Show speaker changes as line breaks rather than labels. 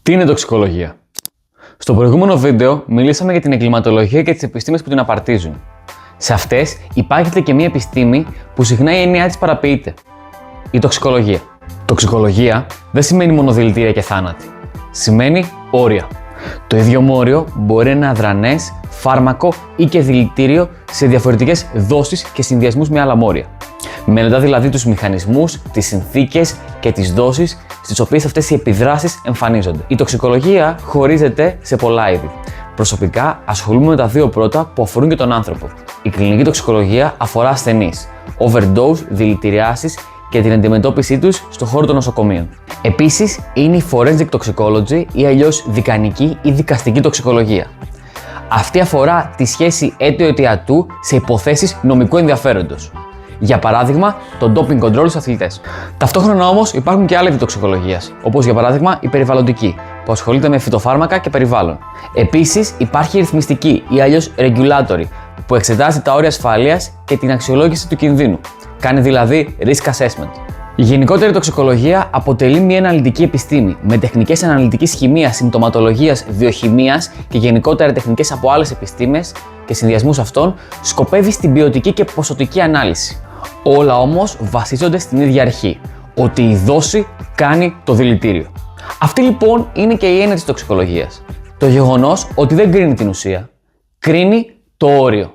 Τι είναι τοξικολογία? Στο προηγούμενο βίντεο μιλήσαμε για την εγκληματολογία και τις επιστήμες που την απαρτίζουν. Σε αυτές υπάρχει και μια επιστήμη που συχνά η έννοιά της παραποιείται. Η τοξικολογία. Τοξικολογία δεν σημαίνει μόνο δηλητήρια και θάνατη. Σημαίνει όρια. Το ίδιο μόριο μπορεί να είναι αδρανές, φάρμακο ή και δηλητήριο σε διαφορετικές δόσεις και συνδυασμούς με άλλα μόρια. Μελετά δηλαδή τους μηχανισμούς, τις συνθήκες και τις δόσεις στις οποίες αυτές οι επιδράσεις εμφανίζονται. Η τοξικολογία χωρίζεται σε πολλά είδη. Προσωπικά ασχολούμαι με τα δύο πρώτα που αφορούν και τον άνθρωπο. Η κλινική τοξικολογία αφορά ασθενείς, overdose, δηλητηριάσεις και την αντιμετώπιση τους στον χώρο των νοσοκομείων. Επίσης είναι η forensic toxicology ή αλλιώς δικανική ή δικαστική τοξικολογία. Αυτή αφορά τη σχέση αίτιο-αιτιατού σε υποθέσεις νομικού ενδιαφέροντος. Για παράδειγμα, το doping control στους αθλητές. Ταυτόχρονα όμως υπάρχουν και άλλοι είδη τοξικολογίας, όπως για παράδειγμα η περιβαλλοντική, που ασχολείται με φυτοφάρμακα και περιβάλλον. Επίσης υπάρχει η ρυθμιστική ή αλλιώς regulatory, που εξετάζει τα όρια ασφαλείας και την αξιολόγηση του κινδύνου. Κάνει δηλαδή risk assessment. Η γενικότερη τοξικολογία αποτελεί μια αναλυτική επιστήμη με τεχνικές αναλυτικής χημείας, συμπτωματολογίας, βιοχημείας και γενικότερα τεχνικές από άλλες επιστήμες και συνδυασμούς αυτών, σκοπεύει στην ποιοτική και ποσοτική ανάλυση. Όλα όμως βασίζονται στην ίδια αρχή, ότι η δόση κάνει το δηλητήριο. Αυτή λοιπόν είναι και η έννοια της τοξικολογίας. Το γεγονός ότι δεν κρίνει την ουσία, κρίνει το όριο.